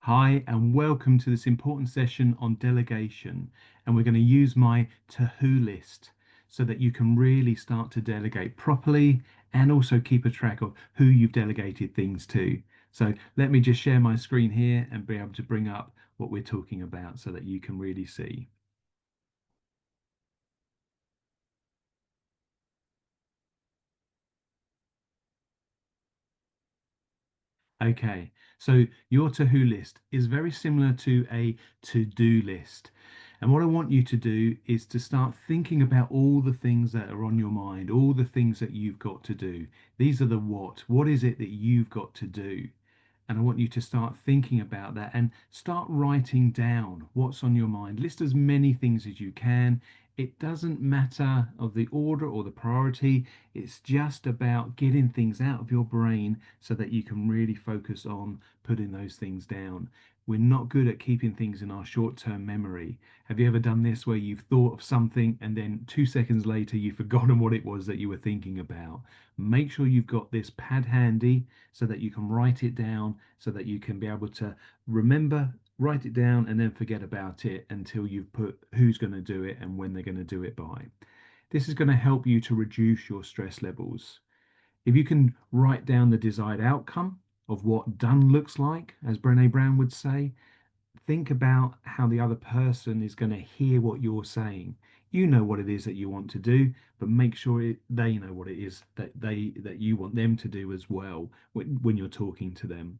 Hi, and welcome to this important session on delegation. And we're going to use my to who list so that you can really start to delegate properly and also keep a track of who you've delegated things to. So let me just share my screen here and be able to bring up what we're talking about so that you can really see. Okay, so your to-who list is very similar to a to-do list. And what I want you to do is to start thinking about all the things that are on your mind, all the things that you've got to do. These are the what. What is it that you've got to do? And I want you to start thinking about that and start writing down what's on your mind. List as many things as you can. It doesn't matter of the order or the priority. It's just about getting things out of your brain so that you can really focus on putting those things down. We're not good at keeping things in our short-term memory. Have you ever done this where you've thought of something and then 2 seconds later you've forgotten what it was that you were thinking about? Make sure you've got this pad handy so that you can write it down, so that you can be able to remember, write it down, and then forget about it until you've put who's going to do it and when they're going to do it by. This is going to help you to reduce your stress levels. If you can write down the desired outcome of what done looks like, as Brené Brown would say, think about how the other person is going to hear what you're saying. You know what it is that you want to do, but make sure they know what it is that you want them to do as well when you're talking to them.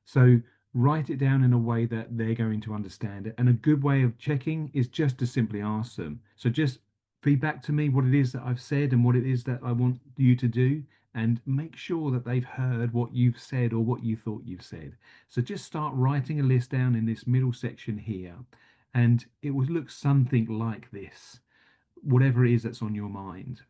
So write it down in a way that they're going to understand it. And a good way of checking is just to simply ask them. So just feedback to me what it is that I've said and what it is that I want you to do, and make sure that they've heard what you've said or what you thought you've said. So just start writing a list down in this middle section here, and it will look something like this, whatever it is that's on your mind.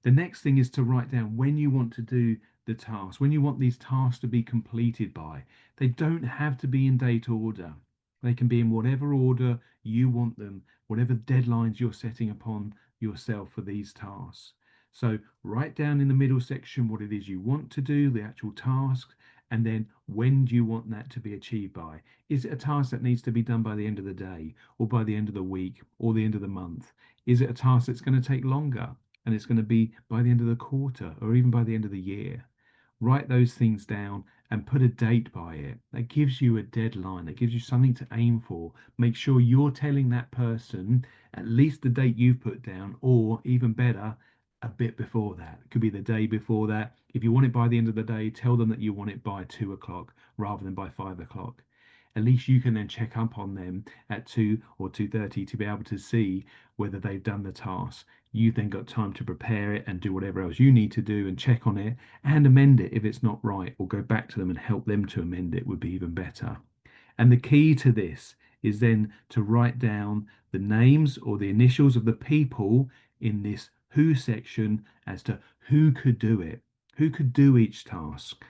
The next thing is to write down when you want to do the task, when you want these tasks to be completed by. They don't have to be in date order. They can be in whatever order you want them, whatever deadlines you're setting upon yourself for these tasks. So write down in the middle section what it is you want to do, the actual task, and then when do you want that to be achieved by? Is it a task that needs to be done by the end of the day, or by the end of the week, or the end of the month? Is it a task that's going to take longer, and it's going to be by the end of the quarter or even by the end of the year? Write those things down and put a date by it. That gives you a deadline, that gives you something to aim for. Make sure you're telling that person at least the date you've put down, or even better, a bit before that. It could be the day before that. If you want it by the end of the day, tell them that you want it by 2 o'clock rather than by 5 o'clock. At least you can then check up on them at 2 or 2:30 to be able to see whether they've done the task. You've then got time to prepare it and do whatever else you need to do and check on it and amend it if it's not right, or go back to them and help them to amend it would be even better. And the key to this is then to write down the names or the initials of the people in this who section as to who could do it, who could do each task.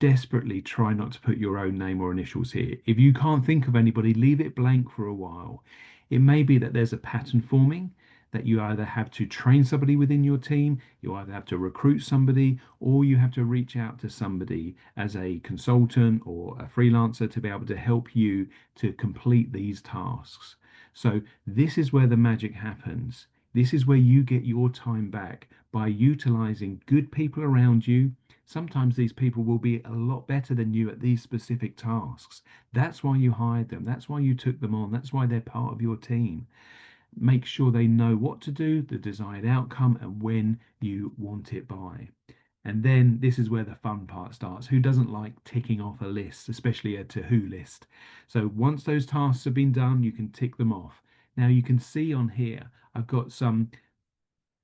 Desperately try not to put your own name or initials here. If you can't think of anybody, leave it blank for a while. It may be that there's a pattern forming, that you either have to train somebody within your team, you either have to recruit somebody, or you have to reach out to somebody as a consultant or a freelancer to be able to help you to complete these tasks. So, this is where the magic happens. This is where you get your time back by utilizing good people around you. Sometimes these people will be a lot better than you at these specific tasks. That's why you hired them. That's why you took them on. That's why they're part of your team. Make sure they know what to do, the desired outcome, and when you want it by. And then this is where the fun part starts. Who doesn't like ticking off a list, especially a to who list? So once those tasks have been done, you can tick them off. Now you can see on here, I've got some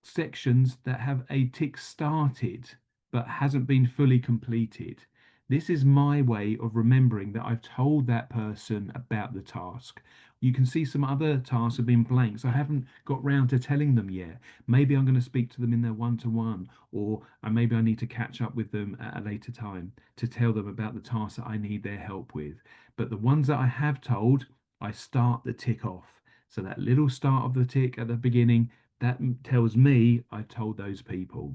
sections that have a tick started but hasn't been fully completed. This is my way of remembering that I've told that person about the task. You can see some other tasks have been blanks. I haven't got round to telling them yet. Maybe I'm going to speak to them in their one-to-one, or maybe I need to catch up with them at a later time to tell them about the tasks that I need their help with. But the ones that I have told, I start the tick off. So that little start of the tick at the beginning, that tells me I've told those people.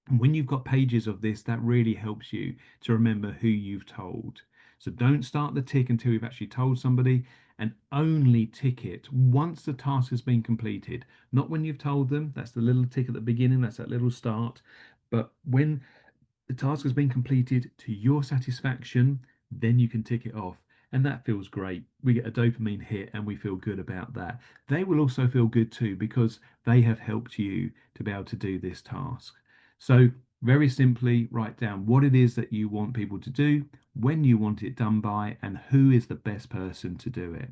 And when you've got pages of this, that really helps you to remember who you've told. So don't start the tick until you've actually told somebody, and only tick it once the task has been completed. Not when you've told them. That's the little tick at the beginning, that's that little start. But when the task has been completed to your satisfaction, then you can tick it off. And that feels great. We get a dopamine hit and we feel good about that. They will also feel good too because they have helped you to be able to do this task. So, very simply, write down what it is that you want people to do, when you want it done by, and who is the best person to do it.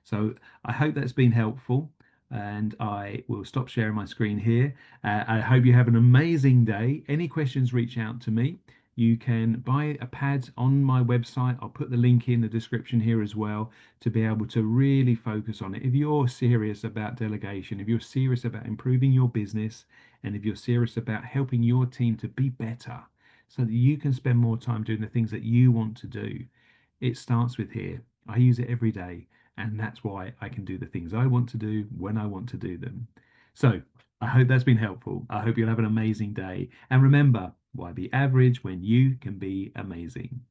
So, I hope that's been helpful. And I will stop sharing my screen here. I hope you have an amazing day. Any questions, reach out to me. You can buy a pad on my website. I'll put the link in the description here as well to be able to really focus on it. If you're serious about delegation, if you're serious about improving your business, and if you're serious about helping your team to be better so that you can spend more time doing the things that you want to do, it starts with here. I use it every day, and that's why I can do the things I want to do when I want to do them. So I hope that's been helpful. I hope you'll have an amazing day. And remember, why be average when you can be amazing?